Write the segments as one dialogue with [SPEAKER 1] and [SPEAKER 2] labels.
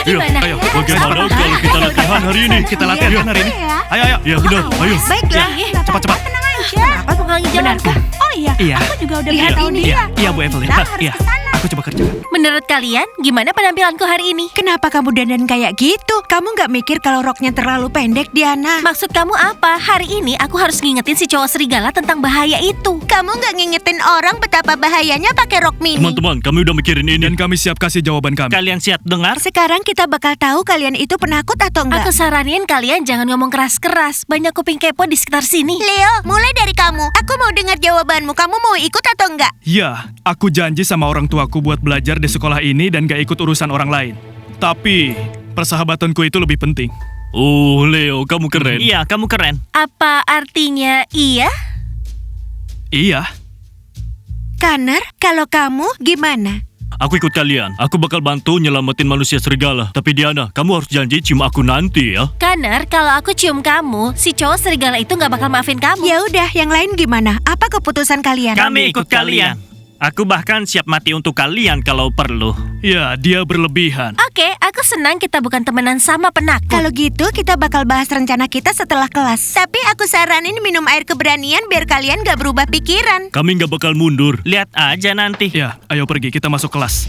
[SPEAKER 1] gimana?
[SPEAKER 2] Ayo, bagaimana kalau kita latihan hari ini?
[SPEAKER 3] Kita latihan hari ini.
[SPEAKER 2] Ayo. Ya benar, ayo.
[SPEAKER 1] Baiklah.
[SPEAKER 3] Cepat.
[SPEAKER 4] Tenang aja.
[SPEAKER 1] Kenapa menghalangi jalanku?
[SPEAKER 4] Oh iya,
[SPEAKER 3] Iya.
[SPEAKER 4] aku juga udah
[SPEAKER 1] Lihat
[SPEAKER 4] beritahu
[SPEAKER 1] ini.
[SPEAKER 4] dia.
[SPEAKER 3] Iya, Bu Evelyn.
[SPEAKER 4] Kita harus
[SPEAKER 3] Iya.
[SPEAKER 4] ke sana.
[SPEAKER 3] Aku coba kerjakan.
[SPEAKER 1] Menurut kalian, gimana penampilanku hari ini?
[SPEAKER 5] Kenapa kamu dandan kayak gitu? Kamu nggak mikir kalau roknya terlalu pendek, Diana?
[SPEAKER 1] Maksud kamu apa? Hari ini aku harus ngingetin si cowok serigala tentang bahaya itu.
[SPEAKER 5] Kamu nggak ngingetin orang betapa bahayanya pakai rok mini.
[SPEAKER 2] Teman-teman, kami udah mikirin ini.
[SPEAKER 3] Dan kami siap kasih jawaban kami.
[SPEAKER 6] Kalian siap dengar?
[SPEAKER 5] Sekarang kita bakal tahu kalian itu penakut atau enggak.
[SPEAKER 1] Aku saranin kalian jangan ngomong keras-keras. Banyak kuping kepo di sekitar sini.
[SPEAKER 5] Leo, mulai dari kamu. Aku mau dengar jawabanmu. Kamu mau ikut atau enggak?
[SPEAKER 3] Ya, aku janji sama orang tuaku buat belajar di sekolah ini dan gak ikut urusan orang lain. Tapi, persahabatanku itu lebih penting.
[SPEAKER 2] Oh, Leo, kamu keren.
[SPEAKER 6] Iya, kamu keren.
[SPEAKER 1] Apa artinya iya?
[SPEAKER 3] Iya.
[SPEAKER 5] Connor, kalau kamu gimana?
[SPEAKER 2] Aku ikut kalian. Aku bakal bantu nyelamatin manusia serigala. Tapi Diana, kamu harus janji cium aku nanti ya.
[SPEAKER 1] Connor, kalau aku cium kamu, si cowok serigala itu nggak bakal maafin kamu.
[SPEAKER 5] Ya udah, yang lain gimana? Apa keputusan kalian?
[SPEAKER 6] Kami ikut kalian. Aku bahkan siap mati untuk kalian kalau perlu.
[SPEAKER 3] Ya, dia berlebihan.
[SPEAKER 1] Oke, aku senang kita bukan temenan sama penakut.
[SPEAKER 5] Kalau gitu, kita bakal bahas rencana kita setelah kelas. Tapi aku saranin minum air keberanian biar kalian gak berubah pikiran.
[SPEAKER 2] Kami nggak bakal mundur.
[SPEAKER 6] Lihat aja nanti.
[SPEAKER 3] Ya, ayo pergi, kita masuk kelas.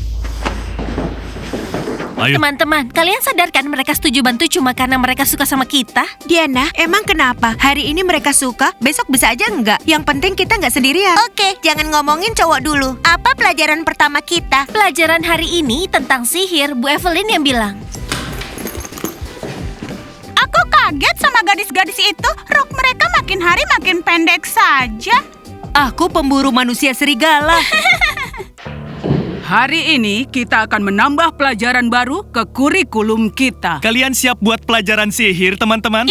[SPEAKER 2] Ayo.
[SPEAKER 1] Teman-teman, kalian sadarkan mereka setuju bantu cuma karena mereka suka sama kita?
[SPEAKER 5] Diana, emang kenapa? Hari ini mereka suka, besok bisa aja enggak. Yang penting kita nggak sendirian. Oke, jangan ngomongin cowok dulu. Apa pelajaran pertama kita?
[SPEAKER 1] Pelajaran hari ini tentang sihir, Bu Evelyn yang bilang.
[SPEAKER 4] Aku kaget sama gadis-gadis itu. Rok mereka makin hari makin pendek saja.
[SPEAKER 5] Aku pemburu manusia serigala.
[SPEAKER 7] Hari ini kita akan menambah pelajaran baru ke kurikulum kita.
[SPEAKER 3] Kalian siap buat pelajaran sihir, teman-teman?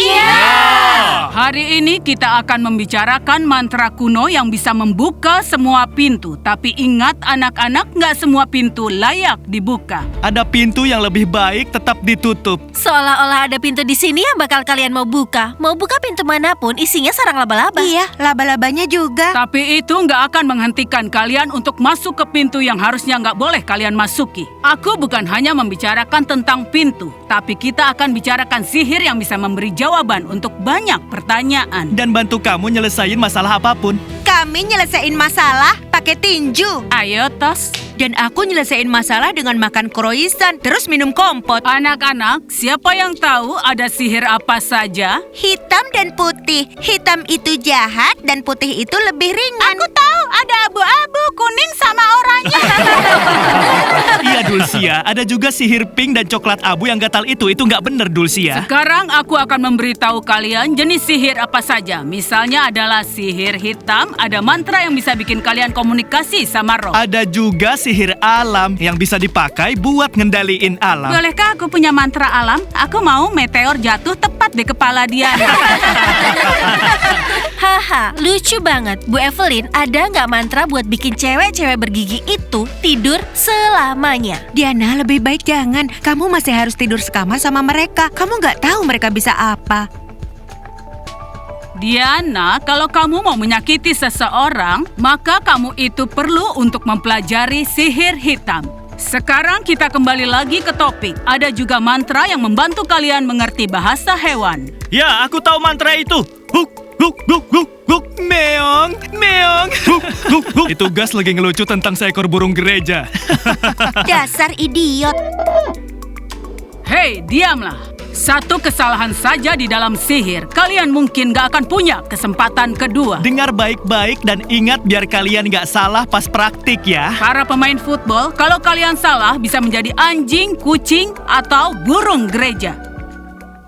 [SPEAKER 7] Hari ini kita akan membicarakan mantra kuno yang bisa membuka semua pintu. Tapi ingat anak-anak, nggak semua pintu layak dibuka.
[SPEAKER 3] Ada pintu yang lebih baik tetap ditutup.
[SPEAKER 1] Seolah-olah ada pintu di sini yang bakal kalian mau buka. Mau buka pintu manapun, isinya sarang laba-laba.
[SPEAKER 5] Iya, laba-labanya juga.
[SPEAKER 7] Tapi itu nggak akan menghentikan kalian untuk masuk ke pintu yang harusnya nggak boleh kalian masuki. Aku bukan hanya membicarakan tentang pintu, tapi kita akan bicarakan sihir yang bisa memberi jawaban untuk banyak pertanyaan.
[SPEAKER 3] Dan bantu kamu nyelesain masalah apapun.
[SPEAKER 5] Kami nyelesain masalah pakai tinju.
[SPEAKER 7] Ayo, Tos.
[SPEAKER 5] Dan aku nyelesain masalah dengan makan croissant, terus minum kompot.
[SPEAKER 7] Anak-anak, siapa yang tahu ada sihir apa saja?
[SPEAKER 5] Hitam dan putih. Hitam itu jahat dan putih itu lebih ringan.
[SPEAKER 4] Aku tahu ada abu-abu, kuning sama oranye.
[SPEAKER 3] Iya, Dulcia. Ada juga sihir pink dan coklat abu yang gatal itu. Itu nggak bener, Dulcia.
[SPEAKER 7] Sekarang aku akan memberitahu kalian jenis sihir apa saja. Misalnya adalah sihir hitam, ada mantra yang bisa bikin kalian komunikasi sama roh.
[SPEAKER 3] Ada juga sihir alam yang bisa dipakai buat ngendaliin alam.
[SPEAKER 7] Bolehkah aku punya mantra alam? Aku mau meteor jatuh tepat di kepala dia.
[SPEAKER 1] Haha, lucu banget. Bu Evelyn, ada nggak mantra buat bikin cewek-cewek bergigi itu tidur selamanya?
[SPEAKER 5] Diana, lebih baik jangan. Kamu masih harus tidur sekamar sama mereka. Kamu nggak tahu mereka bisa apa.
[SPEAKER 7] Diana, kalau kamu mau menyakiti seseorang, maka kamu itu perlu untuk mempelajari sihir hitam. Sekarang kita kembali lagi ke topik. Ada juga mantra yang membantu kalian mengerti bahasa hewan.
[SPEAKER 6] Ya, aku tahu mantra itu.
[SPEAKER 3] Huk, huk, huk, huk, huk, meong, meong. Huk, huk, huk. Itu Gas lagi ngelucu tentang seekor burung gereja.
[SPEAKER 5] Dasar idiot.
[SPEAKER 7] Hei, diamlah. Satu kesalahan saja di dalam sihir, kalian mungkin gak akan punya kesempatan kedua.
[SPEAKER 3] Dengar baik-baik dan ingat biar kalian nggak salah pas praktik ya.
[SPEAKER 7] Para pemain football, kalau kalian salah bisa menjadi anjing, kucing, atau burung gereja.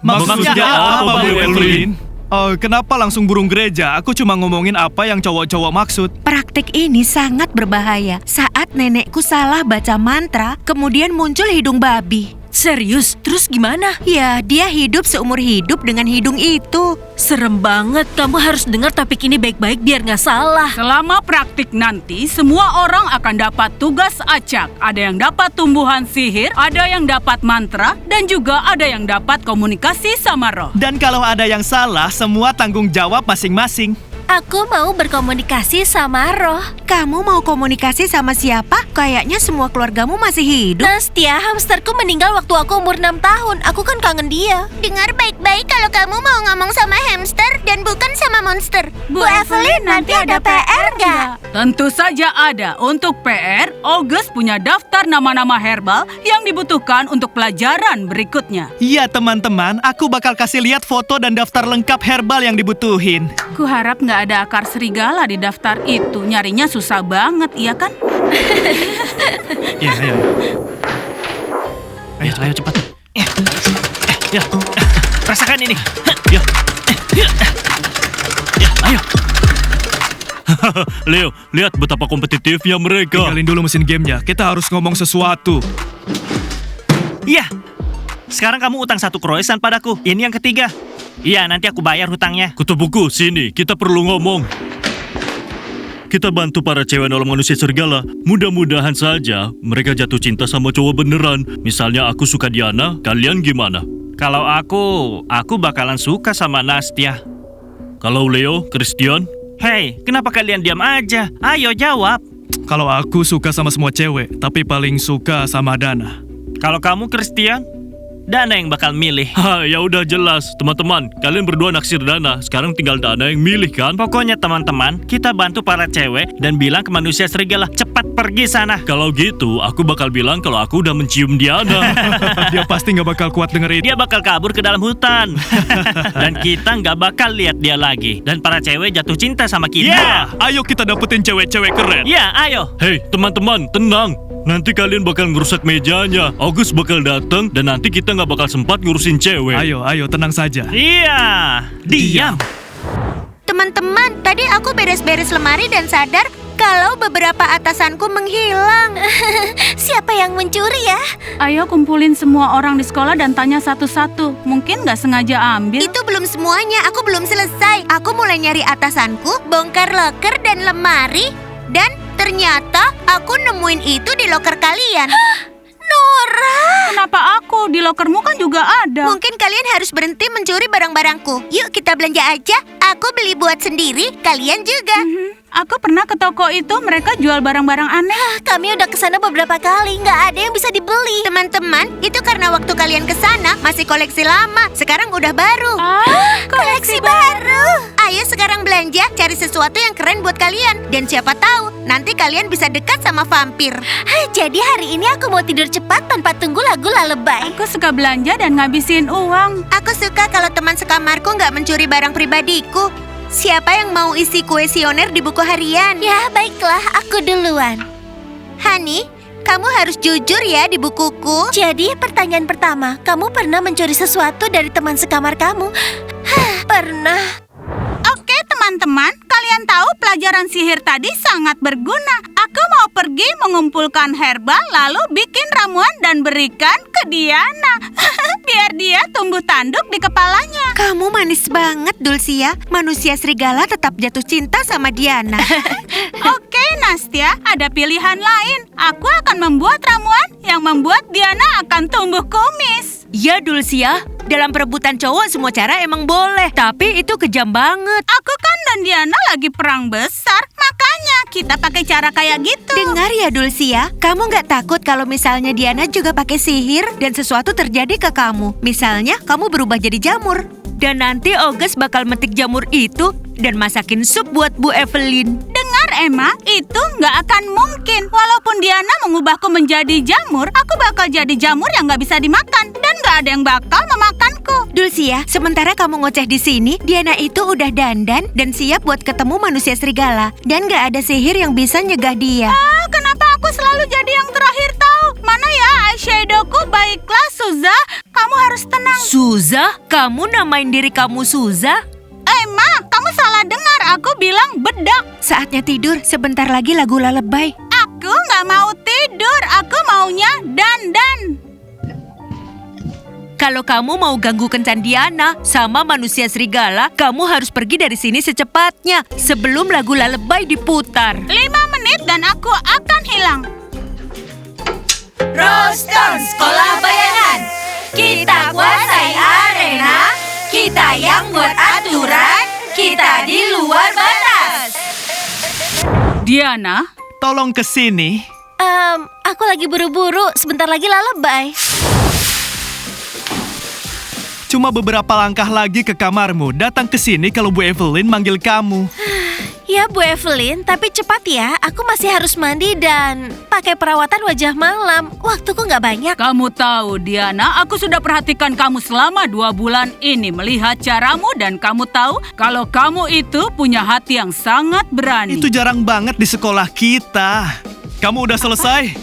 [SPEAKER 3] Maksudnya apa, Bu Evelyn? Oh, kenapa langsung burung gereja? Aku cuma ngomongin apa yang cowok-cowok maksud.
[SPEAKER 5] Praktik ini sangat berbahaya. Saat nenekku salah baca mantra, kemudian muncul hidung babi.
[SPEAKER 1] Serius? Terus gimana?
[SPEAKER 5] Ya, dia hidup seumur hidup dengan hidung itu.
[SPEAKER 1] Serem banget. Kamu harus dengar topik ini baik-baik biar nggak salah.
[SPEAKER 7] Selama praktik nanti, semua orang akan dapat tugas acak. Ada yang dapat tumbuhan sihir, ada yang dapat mantra, dan juga ada yang dapat komunikasi sama roh.
[SPEAKER 3] Dan kalau ada yang salah, semua tanggung jawab masing-masing.
[SPEAKER 1] Aku mau berkomunikasi sama roh.
[SPEAKER 5] Kamu mau komunikasi sama siapa? Kayaknya semua keluargamu masih hidup.
[SPEAKER 1] Nastia, hamsterku meninggal waktu aku umur 6 tahun. Aku kan kangen dia.
[SPEAKER 5] Dengar baik-baik kalau kamu mau ngomong sama hamster dan bukan sama monster.
[SPEAKER 1] Bu Evelyn, nanti ada PR nggak?
[SPEAKER 7] Tentu saja ada. Untuk PR, August punya daftar nama-nama herbal yang dibutuhkan untuk pelajaran berikutnya.
[SPEAKER 3] Iya teman-teman, aku bakal kasih lihat foto dan daftar lengkap herbal yang dibutuhin.
[SPEAKER 7] Kuharap nggak ada akar serigala di daftar itu. Nyarinya susah banget, iya kan?
[SPEAKER 3] Iya, ayo.
[SPEAKER 6] Ayo cepat. Ya, rasakan ini.
[SPEAKER 2] Ya.
[SPEAKER 6] Ayo.
[SPEAKER 2] Leo, lihat betapa kompetitifnya mereka.
[SPEAKER 3] Tinggalin dulu mesin gamenya, kita harus ngomong sesuatu.
[SPEAKER 6] Iya. Sekarang kamu utang 1 kroisan padaku. Ini yang ketiga. Iya, nanti aku bayar hutangnya.
[SPEAKER 2] Kutu buku, sini. Kita perlu ngomong. Kita bantu para cewek nolong manusia serigala. Mudah-mudahan saja mereka jatuh cinta sama cowok beneran. Misalnya aku suka Diana, kalian gimana?
[SPEAKER 6] Kalau aku bakalan suka sama Nastia.
[SPEAKER 2] Kalau Leo, Christian?
[SPEAKER 6] Hei, kenapa kalian diam aja? Ayo jawab.
[SPEAKER 3] Kalau aku suka sama semua cewek, tapi paling suka sama Dana.
[SPEAKER 6] Kalau kamu Christian, Dana yang bakal milih.
[SPEAKER 2] Ya udah jelas, teman-teman. Kalian berdua naksir Dana. Sekarang tinggal Dana yang milih kan?
[SPEAKER 6] Pokoknya teman-teman, kita bantu para cewek dan bilang ke manusia serigala, cepat pergi sana.
[SPEAKER 2] Kalau gitu, aku bakal bilang kalau aku udah mencium Diana.
[SPEAKER 3] Dia pasti nggak bakal kuat denger itu.
[SPEAKER 6] Dia bakal kabur ke dalam hutan. Dan kita nggak bakal lihat dia lagi. Dan para cewek jatuh cinta sama kita.
[SPEAKER 2] Ya, ayo kita dapetin cewek-cewek keren.
[SPEAKER 6] Ya, ayo.
[SPEAKER 2] Hei, teman-teman, tenang. Nanti kalian bakal ngerusak mejanya. August bakal datang dan nanti kita nggak bakal sempat ngurusin cewek.
[SPEAKER 3] Ayo, tenang saja.
[SPEAKER 6] Iya, diam.
[SPEAKER 5] Teman-teman, tadi aku beres-beres lemari dan sadar kalau beberapa atasanku menghilang.
[SPEAKER 1] Siapa yang mencuri ya?
[SPEAKER 7] Ayo kumpulin semua orang di sekolah dan tanya satu-satu. Mungkin nggak sengaja ambil.
[SPEAKER 5] Itu belum semuanya, aku belum selesai. Aku mulai nyari atasanku, bongkar loker dan lemari, dan ternyata aku nemuin itu di loker kalian.
[SPEAKER 1] Nora!
[SPEAKER 7] Kenapa aku? Di lokermu kan juga ada.
[SPEAKER 5] Mungkin kalian harus berhenti mencuri barang-barangku. Yuk kita belanja aja. Aku beli buat sendiri, kalian juga.
[SPEAKER 7] Aku pernah ke toko itu, mereka jual barang-barang aneh.
[SPEAKER 1] Kami udah kesana beberapa kali, nggak ada yang bisa dibeli.
[SPEAKER 5] Teman-teman, itu karena waktu kalian kesana masih koleksi lama. Sekarang udah baru.
[SPEAKER 1] Koleksi baru.
[SPEAKER 5] Ayo sekarang belanja, cari sesuatu yang keren buat kalian. Dan siapa tahu, nanti kalian bisa dekat sama vampir.
[SPEAKER 1] Jadi hari ini aku mau tidur cepat tanpa tunggu lagu lalebay.
[SPEAKER 7] Aku suka belanja dan ngabisin uang.
[SPEAKER 5] Aku suka kalau teman sekamarku nggak mencuri barang pribadiku. Siapa yang mau isi kuesioner di buku harian?
[SPEAKER 1] Ya, baiklah, aku duluan.
[SPEAKER 5] Hani, kamu harus jujur ya di bukuku.
[SPEAKER 1] Jadi pertanyaan pertama, kamu pernah mencuri sesuatu dari teman sekamar kamu? Pernah.
[SPEAKER 4] Oke teman-teman, kalian tahu pelajaran sihir tadi sangat berguna. Aku mau pergi mengumpulkan herba lalu bikin ramuan dan berikan ke Diana. Biar dia tumbuh tanduk di kepalanya.
[SPEAKER 5] Kamu manis banget, Dulcia. Manusia serigala tetap jatuh cinta sama Diana.
[SPEAKER 4] Oke Nastia, ada pilihan lain. Aku akan membuat ramuan yang membuat Diana akan tumbuh kumis.
[SPEAKER 5] Ya, Dulcia. Dalam perebutan cowok semua cara emang boleh. Tapi itu kejam banget.
[SPEAKER 4] Aku kan dan Diana lagi perang besar. Makanya kita pakai cara kayak gitu.
[SPEAKER 5] Dengar ya, Dulcia. Kamu nggak takut kalau misalnya Diana juga pakai sihir dan sesuatu terjadi ke kamu. Misalnya, kamu berubah jadi jamur. Dan nanti August bakal metik jamur itu dan masakin sup buat Bu Evelyn.
[SPEAKER 4] Dengar Emma, itu nggak akan mungkin. Walaupun Diana mengubahku menjadi jamur, aku bakal jadi jamur yang nggak bisa dimakan. Dan nggak ada yang bakal memakanku.
[SPEAKER 5] Dulcia, sementara kamu ngoceh di sini, Diana itu udah dandan dan siap buat ketemu manusia serigala. Dan nggak ada sihir yang bisa nyegah dia.
[SPEAKER 4] Kenapa aku selalu jadi yang terakhir tahu? Mana ya eyeshadowku? Baiklah, Suza. Kamu harus tenang.
[SPEAKER 5] Suza? Kamu namain diri kamu Suza?
[SPEAKER 4] Emma, kamu salah dengar. Aku bilang bedak.
[SPEAKER 5] Saatnya tidur, sebentar lagi lagu lalebay.
[SPEAKER 4] Aku nggak mau tidur. Aku maunya dandan.
[SPEAKER 5] Kalau kamu mau ganggu kencan Diana sama manusia serigala, kamu harus pergi dari sini secepatnya sebelum lagu lalebay diputar.
[SPEAKER 4] 5 menit dan aku akan hilang.
[SPEAKER 1] Roston Sekolah Bayangan. Kita kuasai arena, kita yang buat aturan, kita Kita di luar batas.
[SPEAKER 7] Diana,
[SPEAKER 3] Tolong ke sini.
[SPEAKER 1] Aku lagi buru-buru. Sebentar lagi lalebay.
[SPEAKER 3] Cuma beberapa langkah lagi ke kamarmu. Datang ke sini kalau Bu Evelyn manggil kamu.
[SPEAKER 1] Ya, Bu Evelyn, tapi cepat ya. Aku masih harus mandi dan pakai perawatan wajah malam. Waktuku nggak banyak.
[SPEAKER 7] kamu tahu Diana, aku sudah perhatikan kamu selama 2 bulan ini, melihat caramu, dan kamu tahu kalau kamu itu punya hati yang sangat berani.
[SPEAKER 3] Itu jarang banget di sekolah kita. Kamu udah selesai?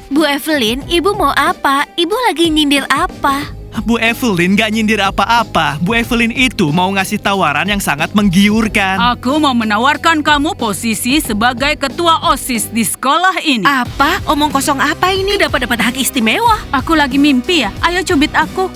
[SPEAKER 1] Bu Evelyn, ibu mau apa? Ibu lagi nyindir apa?
[SPEAKER 3] Bu Evelyn gak nyindir apa-apa. Bu Evelyn itu mau ngasih tawaran yang sangat menggiurkan.
[SPEAKER 7] Aku mau menawarkan kamu posisi sebagai ketua OSIS di sekolah ini.
[SPEAKER 5] Apa? Omong kosong apa ini?
[SPEAKER 1] Dapat hak istimewa.
[SPEAKER 7] Aku lagi mimpi ya? Ayo cubit aku.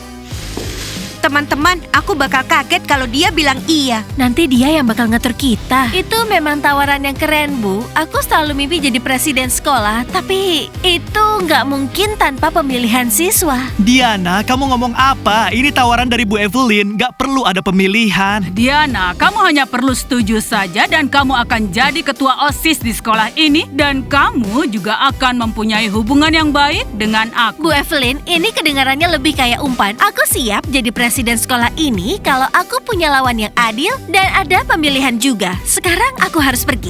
[SPEAKER 5] Teman-teman, aku bakal kaget kalau dia bilang iya.
[SPEAKER 1] Nanti dia yang bakal ngatur kita. Itu memang tawaran yang keren, Bu. Aku selalu mimpi jadi presiden sekolah, tapi itu nggak mungkin tanpa pemilihan siswa.
[SPEAKER 3] Diana, kamu ngomong apa? Ini tawaran dari Bu Evelyn. Gak perlu ada pemilihan.
[SPEAKER 7] Diana, kamu hanya perlu setuju saja dan kamu akan jadi ketua OSIS di sekolah ini, dan kamu juga akan mempunyai hubungan yang baik dengan aku.
[SPEAKER 1] Bu Evelyn, ini kedengarannya lebih kayak umpan. Aku siap jadi presiden sekolah ini kalau aku punya lawan yang adil dan ada pemilihan juga. Sekarang aku harus pergi.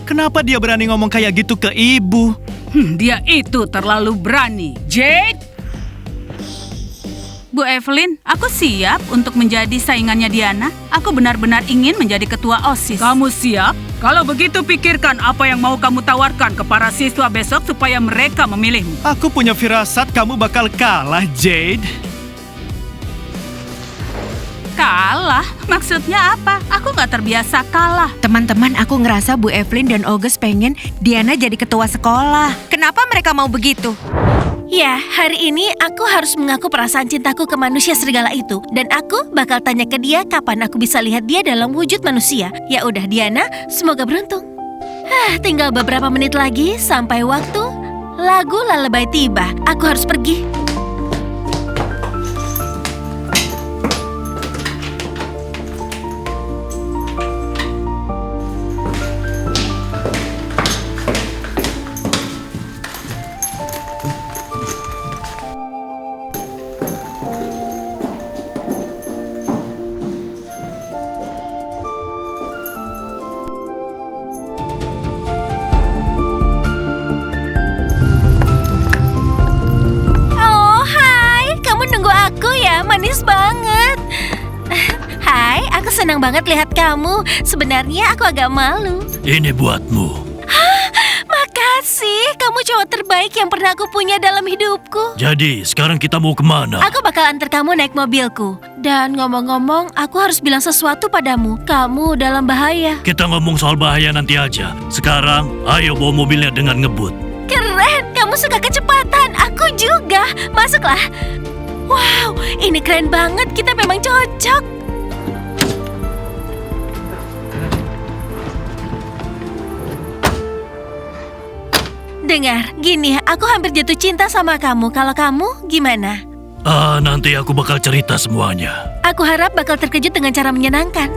[SPEAKER 3] Kenapa dia berani ngomong kayak gitu ke ibu?
[SPEAKER 7] Dia itu terlalu berani. Jade! Bu Evelyn, aku siap untuk menjadi saingannya Diana. Aku benar-benar ingin menjadi ketua OSIS. Kamu siap? Kalau begitu pikirkan apa yang mau kamu tawarkan ke para siswa besok supaya mereka memilihmu.
[SPEAKER 3] Aku punya firasat kamu bakal kalah, Jade.
[SPEAKER 7] Kalah? Maksudnya apa? Aku nggak terbiasa kalah.
[SPEAKER 5] Teman-teman, aku ngerasa Bu Evelyn dan August pengen Diana jadi ketua sekolah. Kenapa mereka mau begitu?
[SPEAKER 1] Ya, hari ini aku harus mengaku perasaan cintaku ke manusia serigala itu. Dan aku bakal tanya ke dia kapan aku bisa lihat dia dalam wujud manusia. Ya udah Diana, semoga beruntung. Tinggal beberapa menit lagi sampai waktu lagu lalebay tiba. Aku harus pergi. Manis banget. Hai, aku senang banget lihat kamu. Sebenarnya aku agak malu.
[SPEAKER 2] Ini buatmu.
[SPEAKER 1] Makasih, kamu cowok terbaik yang pernah aku punya dalam hidupku.
[SPEAKER 2] Jadi, sekarang kita mau kemana?
[SPEAKER 1] Aku bakal antar kamu naik mobilku. Dan ngomong-ngomong, aku harus bilang sesuatu padamu. Kamu dalam bahaya.
[SPEAKER 2] Kita ngomong soal bahaya nanti aja. Sekarang, ayo bawa mobilnya dengan ngebut.
[SPEAKER 1] Keren, kamu suka kecepatan. Aku juga. Masuklah. Wow, ini keren banget. Kita memang cocok. Dengar, gini, aku hampir jatuh cinta sama kamu. Kalau kamu, gimana?
[SPEAKER 2] Nanti aku bakal cerita semuanya.
[SPEAKER 1] Aku harap bakal terkejut dengan cara menyenangkan.